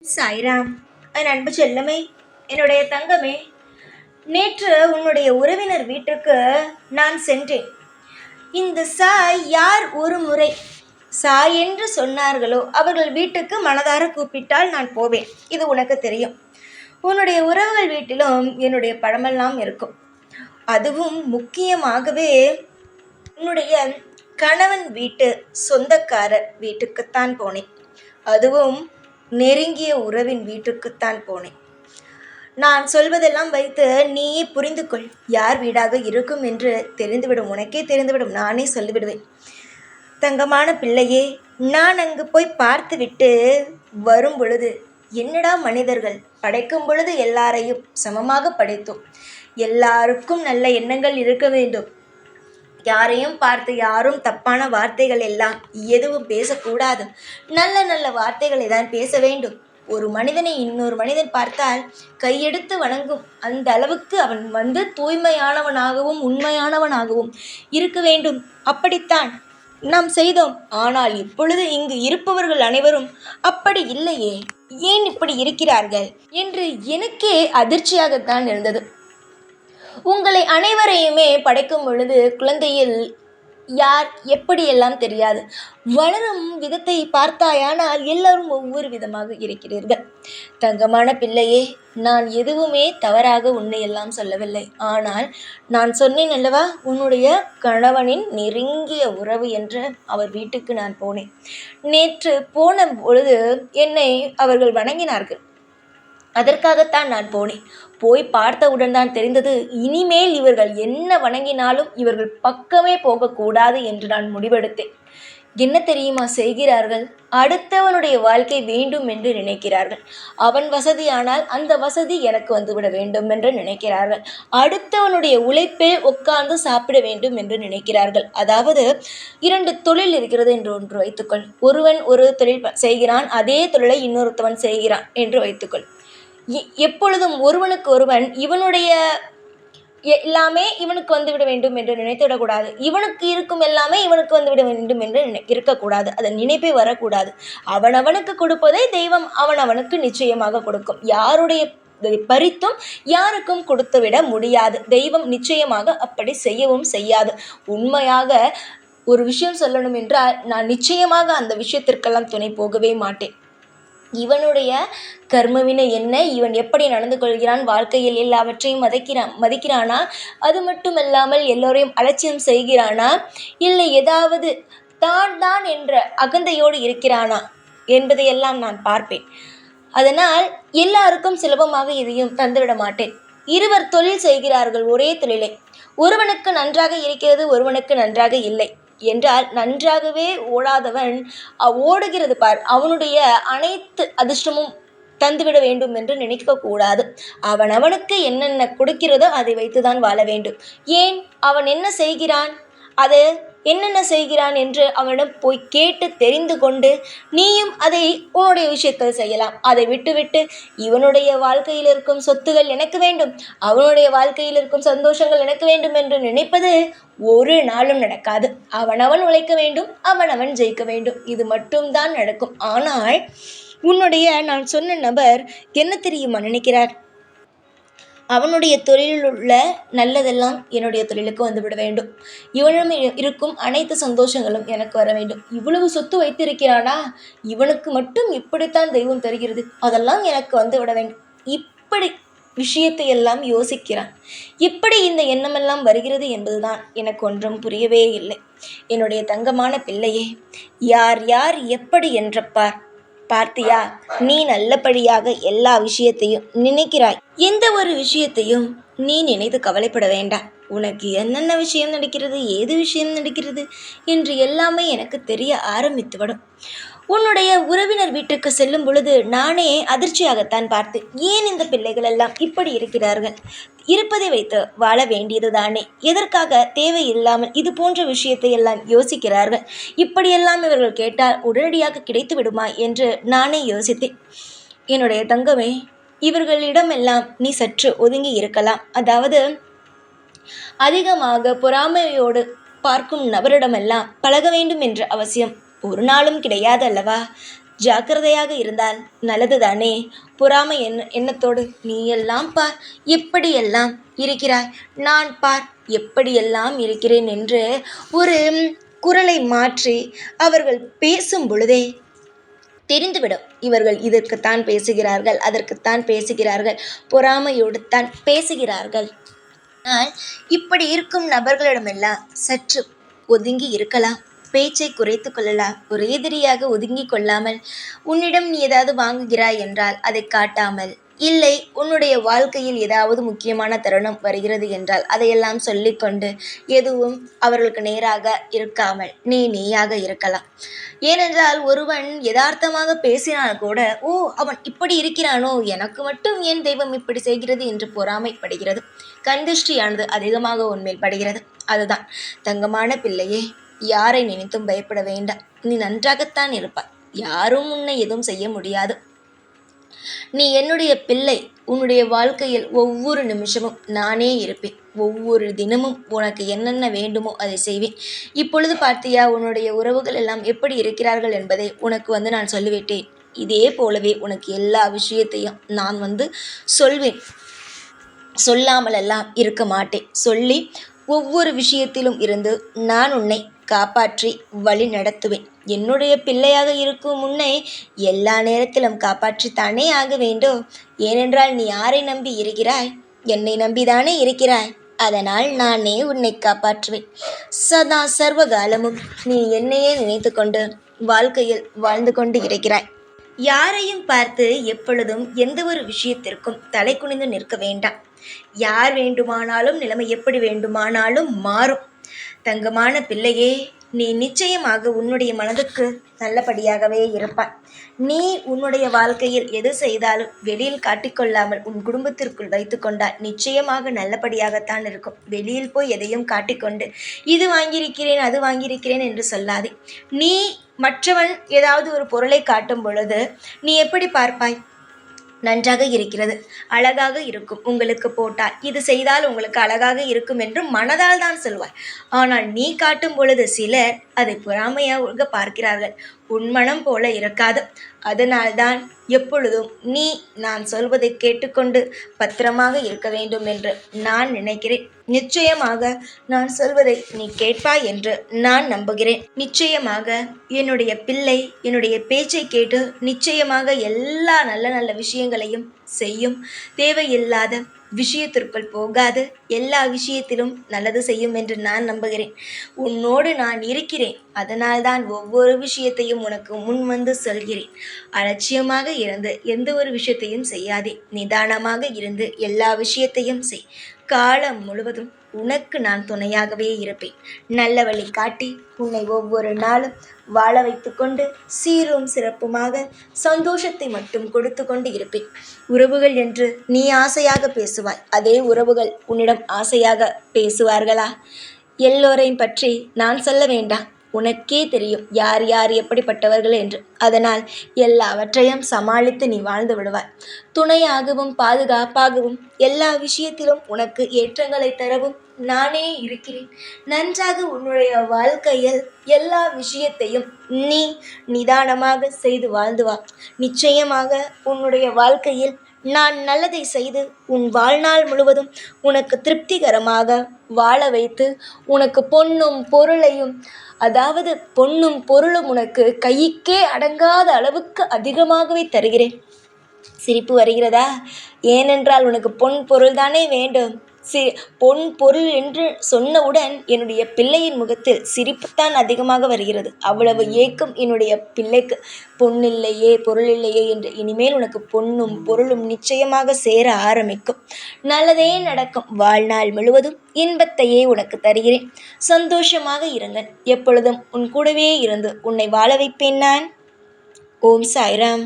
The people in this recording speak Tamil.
சாய்ராம், என் அன்பு செல்லமே, என்னுடைய தங்கமே, நேற்று உன்னுடைய உறவினர் வீட்டுக்கு நான் சென்றேன். இந்த சாய் யார் ஒரு முறை சாய் என்று சொன்னார்களோ அவர்கள் வீட்டுக்கு மனதார கூப்பிட்டால் நான் போவேன். இது உனக்கு தெரியும். உன்னுடைய உறவுகள் வீட்டிலும் என்னுடைய படமெல்லாம் இருக்கும். அதுவும் முக்கியமாகவே உன்னுடைய கணவன் வீட்டு சொந்தக்காரர் வீட்டுக்குத்தான் போனேன். அதுவும் நெருங்கிய உறவின் வீட்டுக்குத்தான் போனேன். நான் சொல்வதெல்லாம் வைத்து நீயே புரிந்து கொள். யார் வீடாக இருக்கும் என்று தெரிந்துவிடும், உனக்கே தெரிந்துவிடும். நானே சொல்லிவிடுவேன். தங்கமான பிள்ளையே, நான் அங்கு போய் பார்த்துவிட்டு வரும் பொழுது, என்னடா மனிதர்கள், படைக்கும் பொழுது எல்லாரையும் சமமாக படைத்தோம். எல்லாருக்கும் நல்ல எண்ணங்கள் இருக்க வேண்டும். யாரையும் பார்த்து யாரும் தப்பான வார்த்தைகள் எல்லாம் எதுவும் பேசக்கூடாது. நல்ல நல்ல வார்த்தைகளை தான் பேச வேண்டும். ஒரு மனிதனை இன்னொரு மனிதன் பார்த்தால் கையெடுத்து வணங்கும் அந்த அளவுக்கு அவன் தூய்மையானவனாகவும் உண்மையானவனாகவும் இருக்க வேண்டும். அப்படித்தான் நாம் செய்தோம். ஆனால் இப்பொழுது இங்கு இருப்பவர்கள் அனைவரும் அப்படி இல்லையே. ஏன் இப்படி இருக்கிறார்கள் என்று எனக்கே அதிர்ச்சியாகத்தான் இருந்தது. உங்களை அனைவரையுமே படைக்கும் பொழுது குழந்தையில் யார் எப்படியெல்லாம் தெரியாது. வளரும் விதத்தை பார்த்தாயானால் எல்லாரும் ஒவ்வொரு விதமாக இருக்கிறீர்கள். தங்கமான பிள்ளையே, நான் எதுவுமே தவறாக உன்னை எல்லாம் சொல்லவில்லை. ஆனால் நான் சொன்னேன் அல்லவா, உன்னுடைய கணவனின் நெருங்கிய உறவு என்று அவர் வீட்டுக்கு நான் போனேன். நேற்று போன பொழுது என்னை அவர்கள் வணங்கினார்கள். அதற்காகத்தான் நான் போனேன். போய் பார்த்தவுடன் தான் தெரிந்தது, இனிமேல் இவர்கள் என்ன வணங்கினாலும் இவர்கள் பக்கமே போகக்கூடாது என்று நான் முடிவெடுத்தேன். என்ன தெரியுமா செய்கிறார்கள்? அடுத்தவனுடைய வாழ்க்கை வேண்டும் என்று நினைக்கிறார்கள். அவன் வசதியானால் அந்த வசதி எனக்கு வந்துவிட வேண்டும் என்று நினைக்கிறார்கள். அடுத்தவனுடைய உழைப்பில் உட்கார்ந்து சாப்பிட வேண்டும் என்று நினைக்கிறார்கள். அதாவது 2 தொழில் இருக்கிறது என்று ஒன்று வைத்துக்கொள். ஒருவன் ஒரு தொழில் செய்கிறான், அதே தொழிலை இன்னொருத்தவன் செய்கிறான் என்று வைத்துக்கொள். எப்பொழுதும் ஒருவனுக்கு ஒருவன் இவனுடைய எல்லாமே இவனுக்கு வந்துவிட வேண்டும் என்று நினைத்துவிடக்கூடாது. இவனுக்கு இருக்கும் எல்லாமே இவனுக்கு வந்துவிட வேண்டும் என்று இருக்கக்கூடாது. அதன் நினைப்பே வரக்கூடாது. அவனவனுக்கு கொடுப்பதை தெய்வம் அவனவனுக்கு நிச்சயமாக கொடுக்கும். யாருடைய பறித்தும் யாருக்கும் கொடுத்து விட முடியாது. தெய்வம் நிச்சயமாக அப்படி செய்யவும் செய்யாது. உண்மையாக ஒரு விஷயம் சொல்லணும் என்றால், நான் நிச்சயமாக அந்த விஷயத்திற்கெல்லாம் துணை போகவே மாட்டேன். இவனுடைய கர்மவினை என்ன, இவன் எப்படி நடந்து கொள்கிறான், வாழ்க்கையில் எல்லாவற்றையும் மதிக்கிறானா, அது மட்டுமல்லாமல் எல்லோரையும் அலட்சியம் செய்கிறானா, இல்லை ஏதாவது தான் என்ற அகந்தையோடு இருக்கிறானா என்பதையெல்லாம் நான் பார்ப்பேன். அதனால் எல்லாருக்கும் சுலபமாக எதையும் தந்துவிட மாட்டேன். இருவர் தொழில் செய்கிறார்கள், ஒரே தொழிலை. ஒருவனுக்கு நன்றாக இருக்கிறது, ஒருவனுக்கு நன்றாக இல்லை என்றால், நன்றாகவே ஓடாதவன் ஓடுகிறது பார், அவனுடைய அனைத்து அதிர்ஷ்டமும் தந்துவிட வேண்டும் என்று நினைக்கக்கூடாது. அவனுக்கு என்னென்ன கொடுக்கிறதோ அதை வைத்துதான் வாழ வேண்டும். ஏன், அவன் என்ன செய்கிறான், அது என்னென்ன செய்கிறான் என்று அவனிடம் போய் கேட்டு தெரிந்து கொண்டு நீயும் அதை உன்னுடைய விஷயத்தில் செய்யலாம். அதை விட்டுவிட்டு இவனுடைய வாழ்க்கையில் இருக்கும் சொத்துகள் எனக்கு வேண்டும், அவனுடைய வாழ்க்கையில் இருக்கும் சந்தோஷங்கள் எனக்கு வேண்டும் என்று நினைப்பது ஒரு நாளும் நடக்காது. அவனவன் உழைக்க வேண்டும், அவனவன் ஜெயிக்க வேண்டும். இது மட்டும்தான் நடக்கும். ஆனால் உன்னுடைய நான் சொன்ன நபர் என்ன தெரியுமா நினைக்கிறார்? அவனுடைய தொழிலில் உள்ள நல்லதெல்லாம் என்னுடைய தொழிலுக்கு வந்துவிட வேண்டும். இவனிடம் இருக்கும் அனைத்து சந்தோஷங்களும் எனக்கு வர வேண்டும். இவ்வளவு சொத்து வைத்திருக்கிறானா, இவனுக்கு மட்டும் இப்படித்தான் தெய்வம் தருகிறது, அதெல்லாம் எனக்கு வந்து விட வேண்டும். இப்படி விஷயத்தை எல்லாம் யோசிக்கிறான். இப்படி இந்த எண்ணமெல்லாம் வருகிறது என்பதுதான் எனக்கு ஒன்றும் புரியவே இல்லை. என்னுடைய தங்கமான பிள்ளையே, யார் யார் எப்படி என்ற பார்த்தியா? நீ நல்லபடியாக எல்லா விஷயத்தையும் நினைக்கிறாய். எந்த ஒரு விஷயத்தையும் நீ நினைத்து கவலைப்பட வேண்டாம். உனக்கு என்னென்ன விஷயம் நடக்கிறது, ஏது விஷயம் நடக்கிறது என்று எல்லாமே எனக்கு தெரிய ஆரம்பித்துவிடும். உன்னுடைய உறவினர் வீட்டுக்கு செல்லும் பொழுது நானே அதிர்ச்சியாகத்தான் பார்த்தேன். ஏன் இந்த பிள்ளைகள் எல்லாம் இப்படி இருக்கிறார்கள்? இருப்பதை வைத்து வாழ வேண்டியது தானே, எதற்காக தேவையில்லாமல் இது போன்ற விஷயத்தை எல்லாம் யோசிக்கிறார்கள்? இப்படியெல்லாம் இவர்கள் கேட்டால் உடனடியாக கிடைத்து விடுமா என்று நானே யோசித்தேன். என்னுடைய தங்கமே, இவர்களிடமெல்லாம் நீ சற்று ஒதுங்கி இருக்கலாம். அதாவது அதிகமாக பொறாமையோடு பார்க்கும் நபரிடமெல்லாம் பழக வேண்டும் என்ற அவசியம் ஒரு நாளும் கிடையாது அல்லவா? ஜாக்கிரதையாக இருந்தால் நல்லதுதானே. பொறாமை எண்ணத்தோடு நீ எல்லாம் பார் எப்படியெல்லாம் இருக்கிறாய், நான் பார் எப்படியெல்லாம் இருக்கிறேன் என்று ஒரு குரலை மாற்றி அவர்கள் பேசும் பொழுதே தெரிந்துவிடும், இவர்கள் இதற்குத்தான் பேசுகிறார்கள், அதற்குத்தான் பேசுகிறார்கள், பொறாமையோடு தான் பேசுகிறார்கள். ஆனால் இப்படி இருக்கும் நபர்களிடமெல்லாம் சற்று ஒதுங்கி இருக்கலாம், பேச்சை குறைத்து கொள்ளலாம். ஒரு எதிரியாக ஒதுங்கி கொள்ளாமல், உன்னிடம் நீ ஏதாவது வாங்குகிறாய் என்றால் அதை காட்டாமல், இல்லை உன்னுடைய வாழ்க்கையில் ஏதாவது முக்கியமான தருணம் வருகிறது என்றால் அதையெல்லாம் சொல்லிக்கொண்டு எதுவும் அவர்களுக்கு நேராக இருக்காமல் நீயாக இருக்கலாம். ஏனென்றால் ஒருவன் யதார்த்தமாக பேசினால் கூட, ஓ அவன் இப்படி இருக்கிறானோ, எனக்கு மட்டும் ஏன் தெய்வம் இப்படி செய்கிறது என்று பொறாமைப்படுகிறது. கண்திஷ்டியானது அதிகமாக உன்மேல் படுகிறது. அதுதான் தங்கமான பிள்ளையே, யாரை நினைத்தும் பயப்பட வேண்டாம். நீ நன்றாகத்தான் இருப்பாய், யாரும் உன்னை எதுவும் செய்ய முடியாது. நீ என்னுடைய பிள்ளை. உன்னுடைய வாழ்க்கையில் ஒவ்வொரு நிமிஷமும் நானே இருப்பேன். ஒவ்வொரு தினமும் உனக்கு என்னென்ன வேண்டுமோ அதை செய்வேன். இப்பொழுது பார்த்தியா, உன்னுடைய உறவுகள் எல்லாம் எப்படி இருக்கிறார்கள் என்பதை உனக்கு நான் சொல்லிவிட்டேன். இதே போலவே உனக்கு எல்லா விஷயத்தையும் நான் சொல்வேன். சொல்லாமலெல்லாம் இருக்க மாட்டேன். சொல்லி ஒவ்வொரு விஷயத்திலும் இருந்து நான் உன்னை காப்பாற்றி வழி நடத்துவேன். என்னுடைய பிள்ளையாக இருக்கும் உன்னை எல்லா நேரத்திலும் காப்பாற்றித்தானே ஆக வேண்டும். ஏனென்றால் நீ யாரை நம்பி இருக்கிறாய்? என்னை நம்பிதானே இருக்கிறாய். அதனால் நானே உன்னை காப்பாற்றுவேன். சதா சர்வகாலமும் நீ என்னையே நினைத்து கொண்டு வாழ்க்கையில் வாழ்ந்து கொண்டு இருக்கிறாய். யாரையும் பார்த்து எப்பொழுதும் எந்த ஒரு விஷயத்திற்கும் தலை குனிந்து நிற்க வேண்டாம். யார் வேண்டுமானாலும், நிலைமை எப்படி வேண்டுமானாலும் மாறும். தங்கமான பிள்ளையே, நீ நிச்சயமாக உன்னுடைய மனதுக்கு நல்லபடியாகவே இருப்பாய். நீ உன்னுடைய வாழ்க்கையில் எது செய்தாலும் வெளியில் காட்டிக்கொள்ளாமல் உன் குடும்பத்திற்குள் வைத்து கொண்டால் நிச்சயமாக நல்லபடியாகத்தான் இருக்கும். வெளியில் போய் எதையும் காட்டிக்கொண்டு இது வாங்கியிருக்கிறேன் அது வாங்கியிருக்கிறேன் என்று சொல்லாதே. நீ மற்றவன் ஏதாவது ஒரு பொருளை காட்டும் பொழுது நீ எப்படி பார்ப்பாய்? நன்றாக இருக்கிறது, அழகாக இருக்கும், உங்களுக்கு போட்டால் இது செய்தால் உங்களுக்கு அழகாக இருக்கும் என்று மனதால் தான் சொல்வாய். ஆனால் நீ காட்டும் பொழுது சிலர் அதை பொறாமையாக பார்க்கிறார்கள். உன் மனம் போல இருக்காது. அதனால்தான் எப்பொழுதும் நீ நான் சொல்வதை கேட்டுக்கொண்டு பத்திரமாக இருக்க வேண்டும் என்று நான் நினைக்கிறேன். நிச்சயமாக நான் சொல்வதை நீ கேட்பாய் என்று நான் நம்புகிறேன். நிச்சயமாக என்னுடைய பிள்ளை என்னுடைய பேச்சை கேட்டு நிச்சயமாக எல்லா நல்ல நல்ல விஷயங்களையும் செய்யும். தேவையில்லாத விஷயத்திற்குள் போகாது. எல்லா விஷயத்திலும் நல்லது செய்யும் என்று நான் நம்புகிறேன். உன்னோடு நான் இருக்கிறேன். அதனால்தான் ஒவ்வொரு விஷயத்தையும் உனக்கு முன் சொல்கிறேன். அலட்சியமாக இருந்து எந்த ஒரு விஷயத்தையும் செய்யாதே. நிதானமாக இருந்து எல்லா விஷயத்தையும் செய். காலம் முழுவதும் உனக்கு நான் துணையாகவே இருப்பேன். நல்ல வழி காட்டி உன்னை ஒவ்வொரு நாளும் வாழ வைத்து கொண்டு சீரும் சிறப்புமாக சந்தோஷத்தை மட்டும் கொடுத்து கொண்டு இருப்பேன். உறவுகள் என்று நீ ஆசையாக பேசுவாய், அதே உறவுகள் உன்னிடம் ஆசையாக பேசுவார்களா? எல்லோரையும் பற்றி நான் சொல்ல வேண்டாம், உனக்கே தெரியும் யார் யார் எப்படிப்பட்டவர்கள் என்று. அதனால் எல்லாவற்றையும் சமாளித்து நீ வாழ்ந்து விடுவாய். துணையாகவும் பாதுகாப்பாகவும் எல்லா விஷயத்திலும் உனக்கு ஏற்றங்களை தரவும் நானே இருக்கிறேன். நன்றாக உன்னுடைய வாழ்க்கையில் எல்லா விஷயத்தையும் நீ நிதானமாக செய்து வாழ்ந்து வா. நிச்சயமாக உன்னுடைய வாழ்க்கையில் நான் நல்லதை செய்து உன் வாழ்நாள் முழுவதும் உனக்கு திருப்திகரமாக வாழ வைத்து உனக்கு பொன்னும் பொருளையும், அதாவது பொன்னும் பொருளும் உனக்கு கைக்கே அடங்காத அளவுக்கு அதிகமாகவே தருகிறேன். சிரிப்பு வருகிறதா? ஏனென்றால் உனக்கு பொன் பொருள் தானே வேண்டும். பொன் பொருள் என்று சொன்னவுடன் என்னுடைய பிள்ளையின் முகத்தில் சிரிப்புத்தான் அதிகமாக வருகிறது. அவ்வளவு ஏக்கம் என்னுடைய பிள்ளைக்கு. பொன்னில்லையே பொருள் இல்லையே என்று. இனிமேல் உனக்கு பொன்னும் பொருளும் நிச்சயமாக சேர ஆரம்பிக்கும். நல்லதே நடக்கும். வாழ்நாள் முழுவதும் இன்பத்தையே உனக்கு தருகிறேன். சந்தோஷமாக இருங்கள். எப்பொழுதும் உன் கூடவே இருந்து உன்னை வாழ வைப்பேன் நான். ஓம் சாய்ராம்.